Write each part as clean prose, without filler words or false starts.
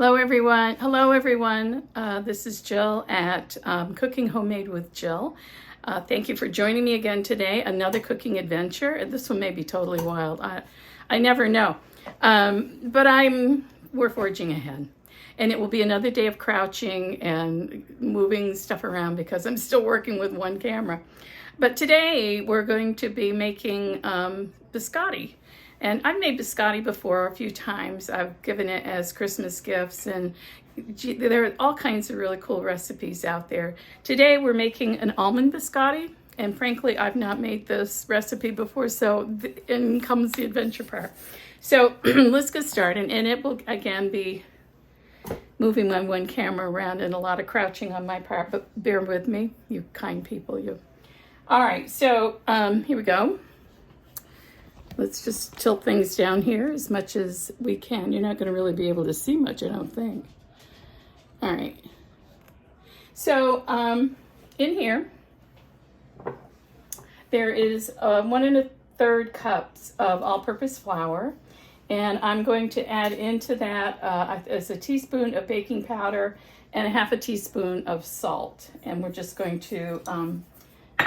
Hello everyone. Hello everyone. This is Jill at Cooking Homemade with Jill. Thank you for joining me again today. Another cooking adventure. This one may be totally wild. I never know. But we're forging ahead. And it will be another day of crouching and moving stuff around because I'm still working with one camera. But today we're going to be making biscotti. And I've made biscotti before a few times. I've given it as Christmas gifts, and there are all kinds of really cool recipes out there. Today we're making an almond biscotti, and frankly, I've not made this recipe before, so in comes the adventure part. So let's get started, and it will again be moving my one camera around and a lot of crouching on my part, but bear with me, you kind people, you. All right, so here we go. Let's just tilt things down here as much as we can. You're not going to really be able to see much, I don't think. All right. So in here, there is 1 1/3 cups of all-purpose flour. And I'm going to add into that as a teaspoon of baking powder and 1/2 teaspoon of salt. And we're just going to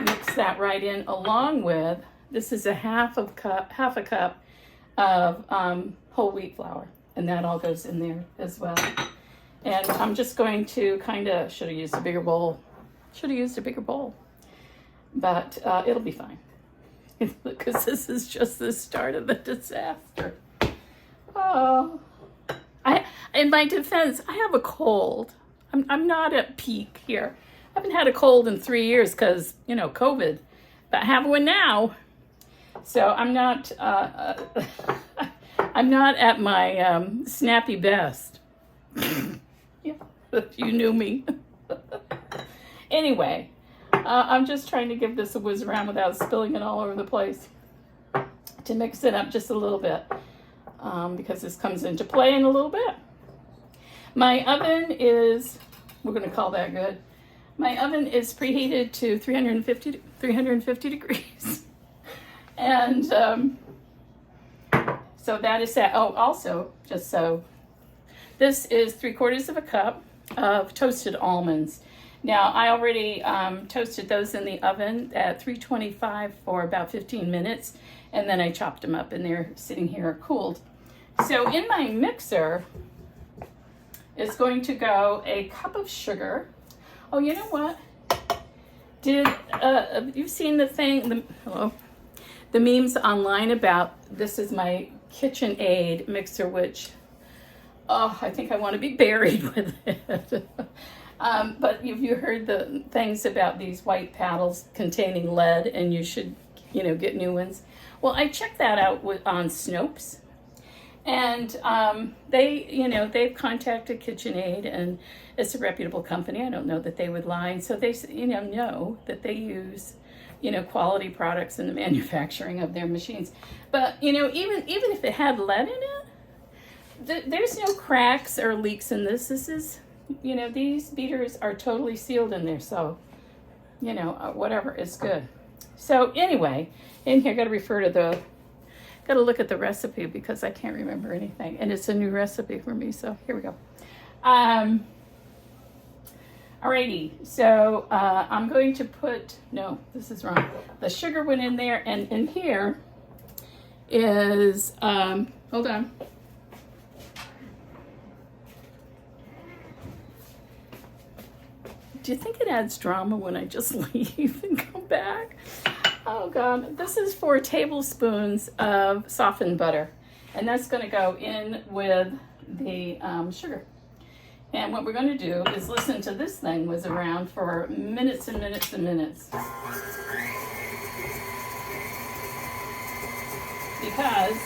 mix that right in along with, this is a half a cup of whole wheat flour, and that all goes in there as well. And I'm just going to should have used a bigger bowl. But it'll be fine because this is just the start of the disaster. Oh, in my defense, I have a cold. I'm not at peak here. I haven't had a cold in 3 years because, COVID, but I have one now. So I'm not at my snappy best. Yeah, if you knew me. Anyway, I'm just trying to give this a whiz around without spilling it all over the place to mix it up just a little bit because this comes into play in a little bit. My oven is, we're going to call that good. My oven is preheated to 350 degrees. And so that is that. Oh, also, just so, this is 3/4 cup of toasted almonds. Now, I already toasted those in the oven at 325 for about 15 minutes, and then I chopped them up, and they're sitting here cooled. So in my mixer is going to go a cup of sugar. Oh, you know what? You've seen the thing, hello? The memes online about this is my KitchenAid mixer, which, I think I want to be buried with it. But have you heard the things about these white paddles containing lead and you should, get new ones? Well, I checked that out on Snopes. And they've contacted KitchenAid, and it's a reputable company. I don't know that they would lie. And so they, know that they use quality products in the manufacturing of their machines. But, even if it had lead in it, there's no cracks or leaks in this. This is, these beaters are totally sealed in there. So, whatever is good. So anyway, in here, got to look at the recipe because I can't remember anything. And it's a new recipe for me. So here we go. Alrighty, so I'm going to put, no, this is wrong. The sugar went in there, and in here is, hold on. Do you think it adds drama when I just leave and come back? Oh God, this is 4 tablespoons of softened butter, and that's gonna go in with the sugar. And what we're going to do is listen to this thing was around for minutes and minutes and minutes. Because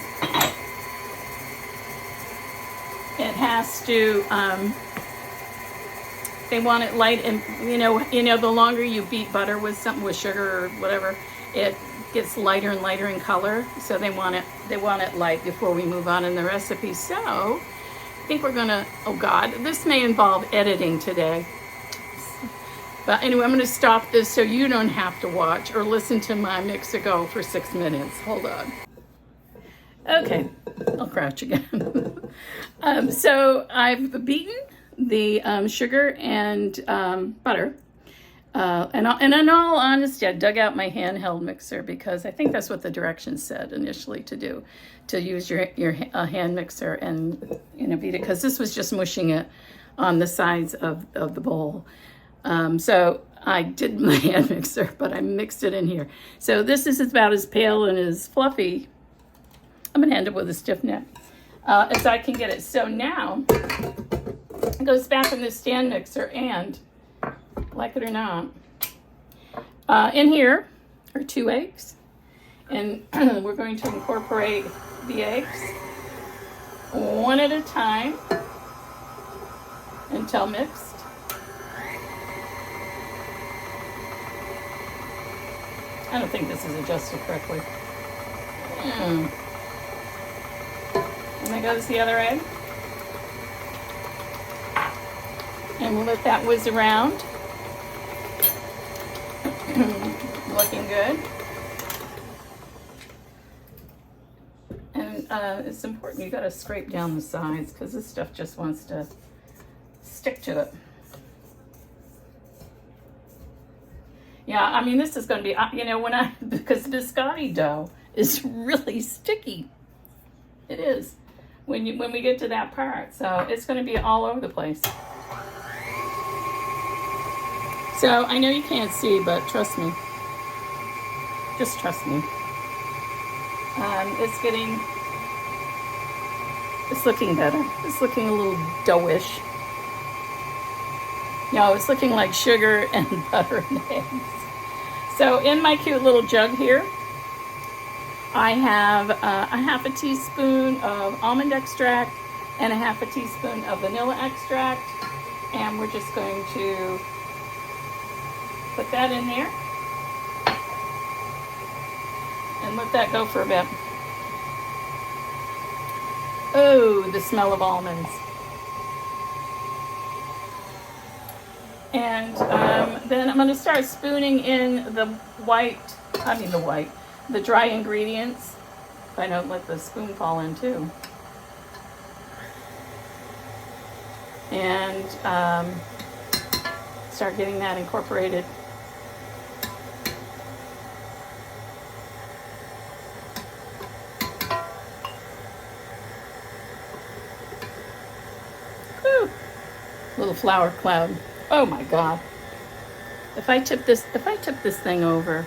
it has to, they want it light, and the longer you beat butter with something with sugar or whatever, it gets lighter and lighter in color. So they want it light before we move on in the recipe. So I think we're gonna, oh God, this may involve editing today. But anyway, I'm gonna stop this so you don't have to watch or listen to my mixer go for 6 minutes. Hold on. Okay, I'll crouch again. So I've beaten the sugar and butter. And in all honesty, I dug out my handheld mixer because I think that's what the directions said initially to do, to use your hand mixer and beat it, because this was just mushing it on the sides of the bowl. So I did my hand mixer, but I mixed it in here. So this is about as pale and as fluffy. I'm gonna end up with a stiff neck as I can get it. So now it goes back in the stand mixer, and like it or not, in here are 2 eggs, and we're going to incorporate the eggs one at a time until mixed. I don't think this is adjusted correctly. And there goes the other egg. And we'll let that whiz around. Looking good. And it's important, you gotta scrape down the sides because this stuff just wants to stick to it. Yeah, I mean, this is gonna be, because biscotti dough is really sticky. It is when we get to that part. So it's gonna be all over the place. So I know you can't see, but trust me. Just trust me. It's looking better. It's looking a little doughish. No, it's looking like sugar and butter and eggs. So in my cute little jug here, I have a half a teaspoon of almond extract and a half a teaspoon of vanilla extract. And we're just going to put that in there and let that go for a bit. Oh, the smell of almonds. And then I'm going to start spooning in the dry ingredients. If I don't let the spoon fall in too. And start getting that incorporated. Whew. Little flour cloud. Oh my God! If I tip this thing over,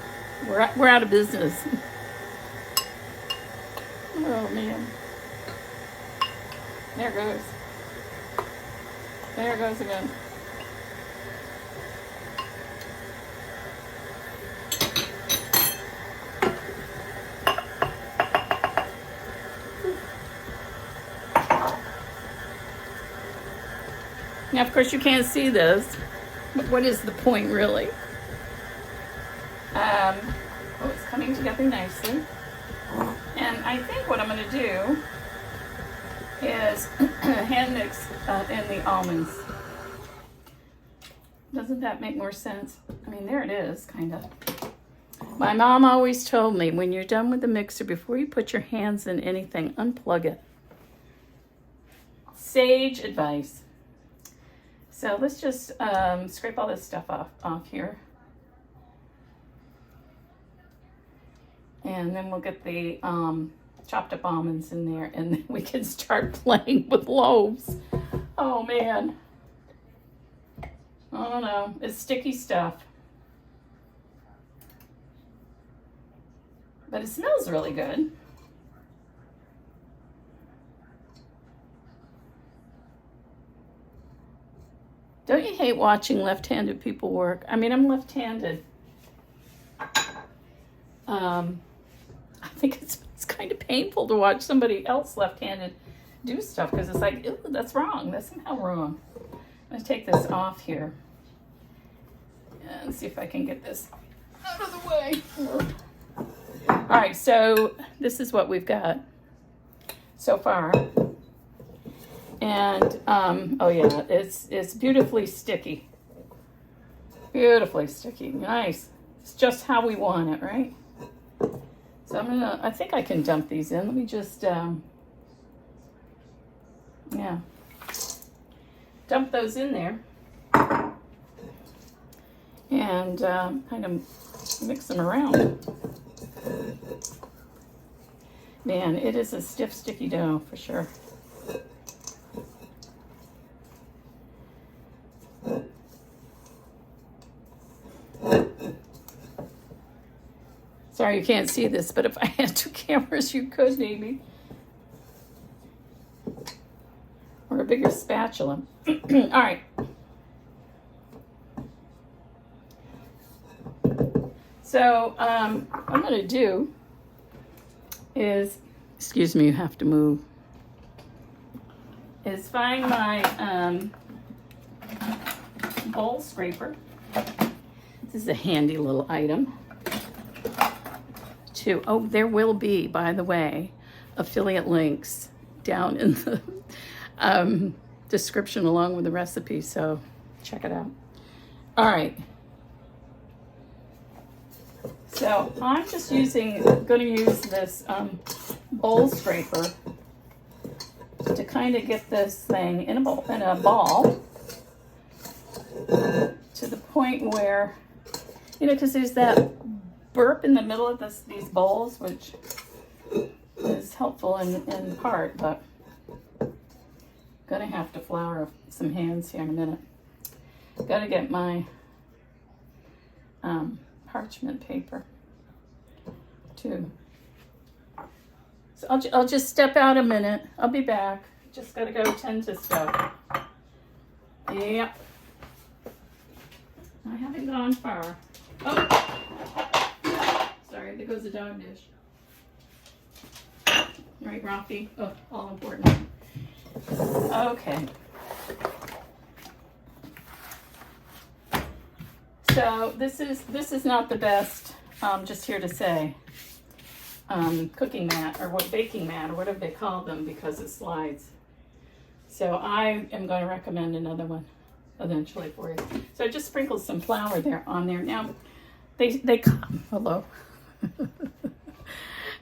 we're out of business. Oh man! There it goes. There it goes again. Now, of course, you can't see this, but what is the point, really? It's coming together nicely. And I think what I'm going to do is hand mix in the almonds. Doesn't that make more sense? I mean, there it is, kind of. My mom always told me, when you're done with the mixer, before you put your hands in anything, unplug it. Sage advice. So let's just scrape all this stuff off here. And then we'll get the chopped up almonds in there, and then we can start playing with loaves. Oh man. I don't know. It's sticky stuff. But it smells really good. Don't you hate watching left-handed people work? I mean, I'm left-handed. I think it's kind of painful to watch somebody else left-handed do stuff, because it's like, ew, that's wrong. That's somehow wrong. I'm going to take this off here and see if I can get this out of the way. All right, so this is what we've got so far. And, oh yeah, it's beautifully sticky. Beautifully sticky. Nice. It's just how we want it, right? So I think I can dump these in. Let me just, Yeah. Dump those in there and kind of mix them around. Man, it is a stiff, sticky dough for sure. Sorry you can't see this, but if I had two cameras, you could maybe. Or a bigger spatula. All right. So what I'm going to do is, excuse me, you have to move, is find my bowl scraper. This is a handy little item. Oh, there will be, by the way, affiliate links down in the description along with the recipe, so check it out. All right. So I'm just going to use this bowl scraper to kind of get this thing in a ball to the point where, you know, because there's that burp in the middle of these bowls, which is helpful in part, but gonna have to flour some hands here in a minute. Gotta get my parchment paper too. So I'll just step out a minute. I'll be back. Just gotta go tend to stuff. Yep. I haven't gone far. Oh. Sorry, there goes the dog dish. Right, Rafi? Oh, all important. Okay. So this is not the best, just here to say, cooking mat or baking mat or whatever they call them because it slides. So I am going to recommend another one eventually for you. So I just sprinkled some flour on there. Now they hello.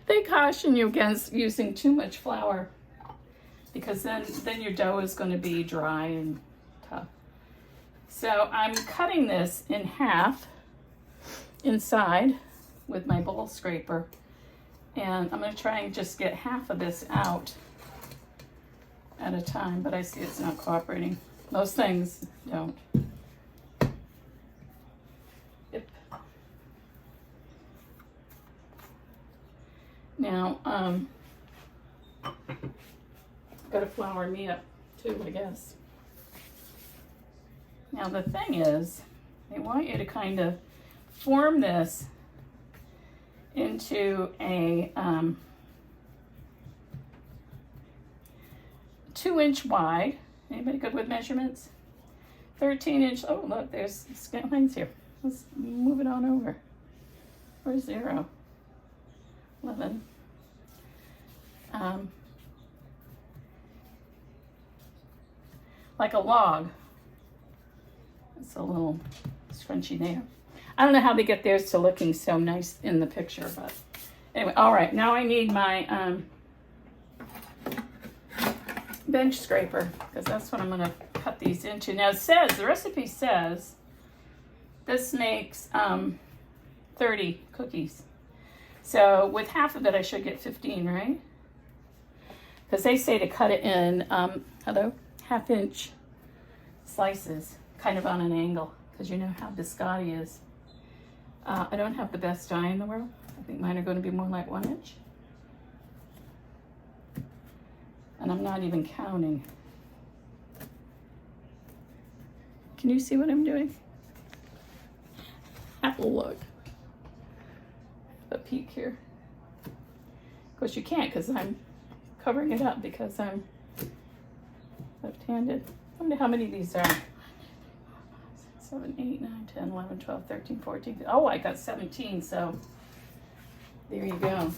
They caution you against using too much flour because then your dough is going to be dry and tough. So I'm cutting this in half inside with my bowl scraper, and I'm going to try and just get half of this out at a time, but I see it's not cooperating. Most things don't. Yep. Now, got to flour me up too, I guess. Now the thing is, they want you to kind of form this into a 2-inch wide. Anybody good with measurements? 13-inch. Oh, look, there's lines here. Let's move it on over. Where's 0? 11. Like a log. It's a little scrunchy there. I don't know how they get theirs to looking so nice in the picture, but anyway, all right. Now I need my bench scraper because that's what I'm going to cut these into. Now it says, the recipe says, this makes 30 cookies. So with half of it, I should get 15, right? Because they say to cut it in, half-inch slices, kind of on an angle, because you know how biscotti is. I don't have the best die in the world. I think mine are going to be more like 1 inch. And I'm not even counting. Can you see what I'm doing? Have a look. A peek here. Of course you can't because I'm covering it up because I'm left-handed. I wonder how many of these are. 7, 8, 9, 10, 11, 12, 13, 14. Oh, I got 17, so there you go.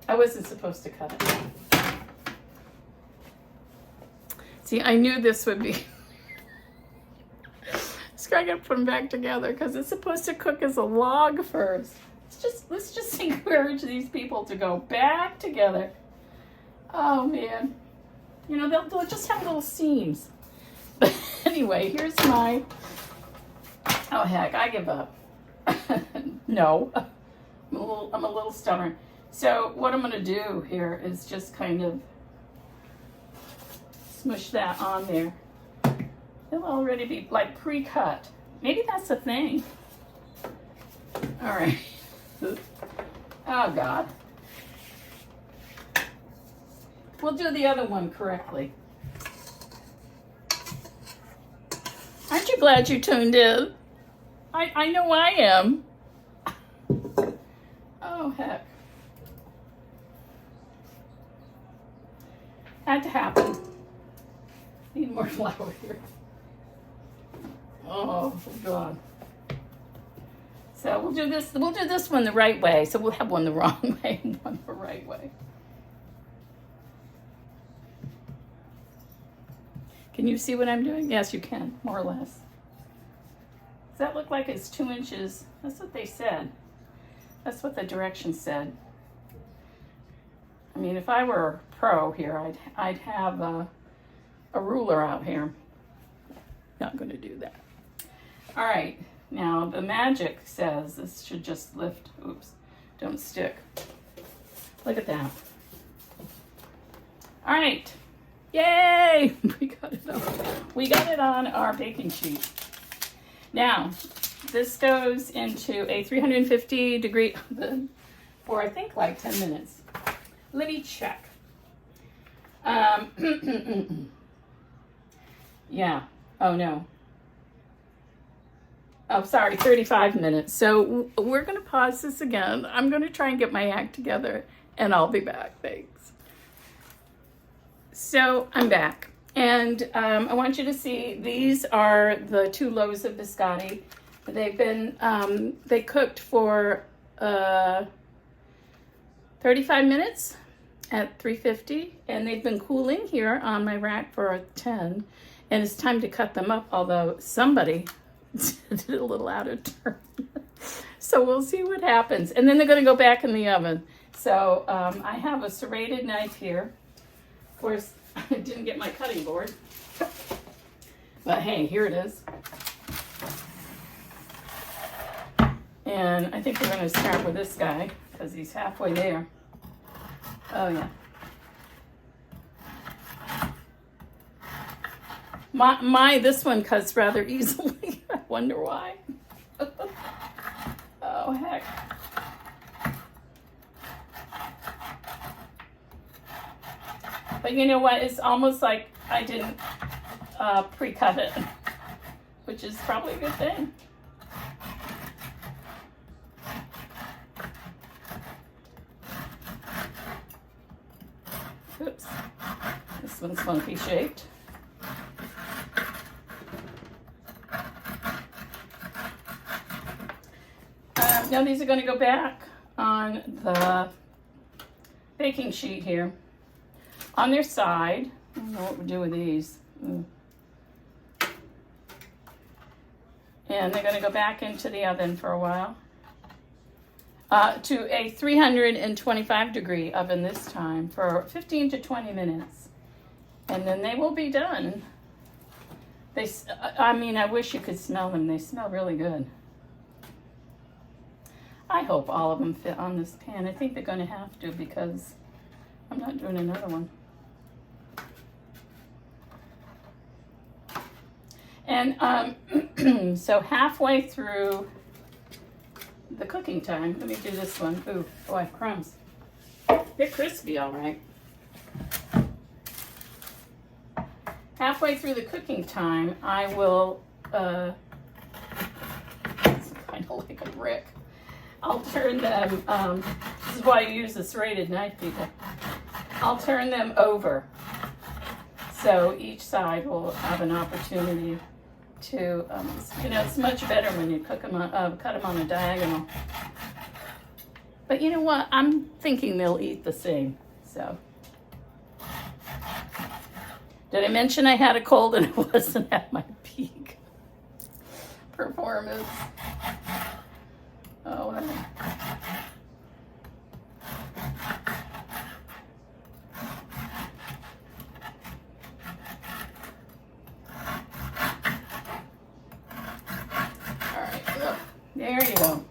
I wasn't supposed to cut it. See, I knew this would be... So I gotta put them back together because it's supposed to cook as a log first. Let's just encourage these people to go back together. Oh, man. You know, they'll just have little seams. But anyway, here's my, oh heck, I give up. No, I'm a little stubborn. So what I'm gonna do here is just kind of smush that on there. It'll already be like pre-cut. Maybe that's the thing. All right. Oh God. We'll do the other one correctly. Aren't you glad you tuned in? I know I am. Oh heck. Had to happen. Need more flour here. Oh God. So we'll do this one the right way. So we'll have one the wrong way and one the right way. Can you see what I'm doing? Yes, you can, more or less. Does that look like it's 2 inches? That's what they said. That's what the directions said. I mean, if I were a pro here, I'd have a ruler out here. Not going to do that. All right, now the magic says this should just lift. Oops, don't stick. Look at that. All right, yay! We got it on our baking sheet. Now, this goes into a 350 degree oven for I think like 10 minutes. Let me check. Yeah. Oh no. Oh, sorry, 35 minutes. So we're going to pause this again. I'm going to try and get my act together, and I'll be back. Thanks. So I'm back, and I want you to see these are the 2 loaves of biscotti. They've been they cooked for 35 minutes at 350, and they've been cooling here on my rack for 10. And it's time to cut them up, although somebody did a little out of turn. So we'll see what happens. And then they're going to go back in the oven. So I have a serrated knife here. Of course, I didn't get my cutting board. But hey, here it is. And I think we're going to start with this guy because he's halfway there. Oh, yeah. This one cuts rather easily. I wonder why. Oh, heck. But you know what? It's almost like I didn't pre-cut it, which is probably a good thing. Oops. This one's funky shaped. Now these are going to go back on the baking sheet here. On their side, I don't know what we'll do with these. And they're going to go back into the oven for a while. To a 325 degree oven this time for 15 to 20 minutes. And then they will be done. I mean, I wish you could smell them. They smell really good. I hope all of them fit on this pan. I think they're going to have to because I'm not doing another one. And so halfway through the cooking time, let me do this one. Ooh, boy, crumbs. They're crispy, all right. Halfway through the cooking time, I will, it's kind of like a brick. I'll turn them, this is why you use a serrated knife, people. I'll turn them over. So each side will have an opportunity to, you know, it's much better when you cook them on, cut them on a diagonal. But you know what? I'm thinking they'll eat the same, so. Did I mention I had a cold and it wasn't at my peak performance? Oh, There you go.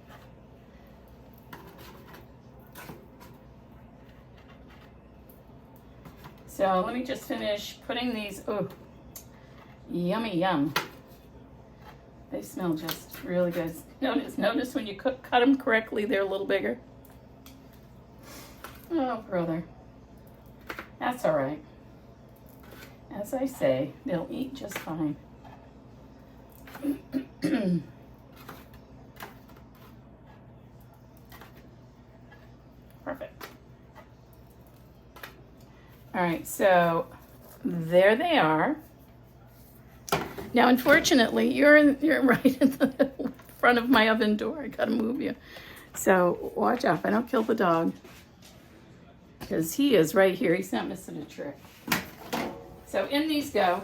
So let me just finish putting these. Oh, yummy yum. They smell just really good. Notice when you cut them correctly, they're a little bigger. Oh, brother. That's all right. As I say, they'll eat just fine. Perfect. All right, so there they are. Now, unfortunately, you're right in the front of my oven door. I gotta move you. So watch out, I don't kill the dog, because he is right here. He's not missing a trick. So in these go.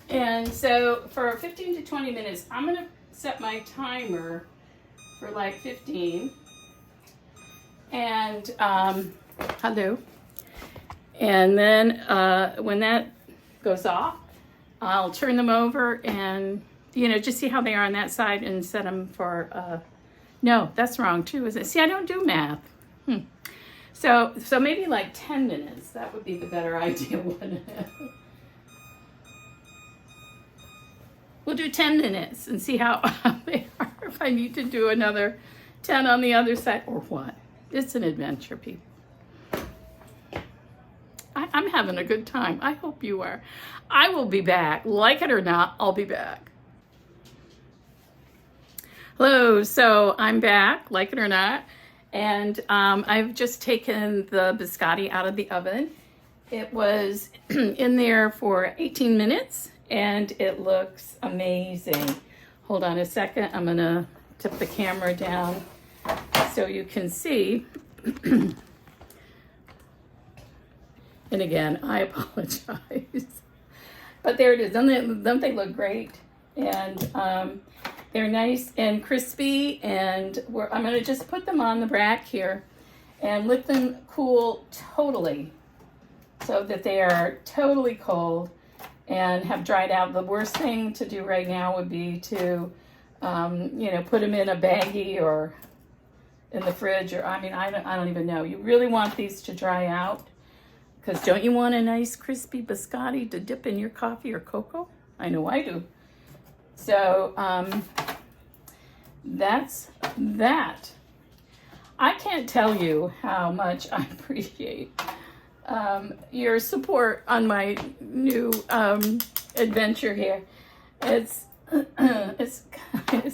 And so for 15 to 20 minutes, I'm gonna set my timer for like 15. And hello. And then when that goes off, I'll turn them over and, you know, just see how they are on that side and set them for, no, that's wrong too, is it? See, I don't do math. So maybe like 10 minutes. That would be the better idea, wouldn't it? We'll do 10 minutes and see how they are. If I need to do another 10 on the other side or what. It's an adventure, people. I'm having a good time. I hope you are. I will be back. Like it or not, I'll be back. Hello, so I'm back, like it or not. And I've just taken the biscotti out of the oven. It was in there for 18 minutes and it looks amazing. Hold on a second. I'm gonna tip the camera down so you can see. And again, I apologize. But there it is. Don't they look great? And they're nice and crispy. And I'm going to just put them on the rack here and let them cool totally so that they are totally cold and have dried out. The worst thing to do right now would be to, you know, put them in a baggie or in the fridge. Or I mean, I don't even know. You really want these to dry out. Because don't you want a nice crispy biscotti to dip in your coffee or cocoa? I know I do. So that's that. I can't tell you how much I appreciate your support on my new adventure here. It's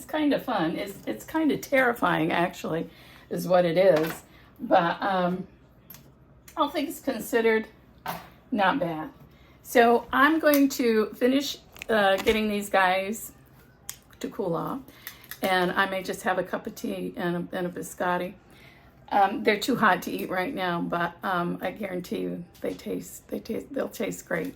kind of fun. It's kind of terrifying, actually, is what it is. But all things considered, not bad. So I'm going to finish getting these guys to cool off, and I may just have a cup of tea and a biscotti. They're too hot to eat right now, but I guarantee you they'll taste great.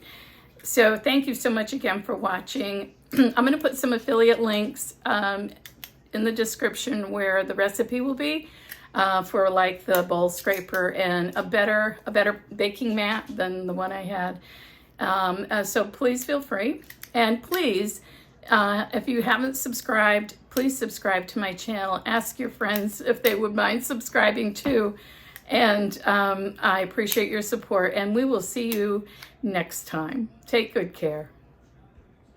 So thank you so much again for watching. I'm going to put some affiliate links in the description where the recipe will be. For like the bowl scraper and a better baking mat than the one I had. So please feel free. And please, if you haven't subscribed, please subscribe to my channel. Ask your friends if they would mind subscribing too. And I appreciate your support. And we will see you next time. Take good care.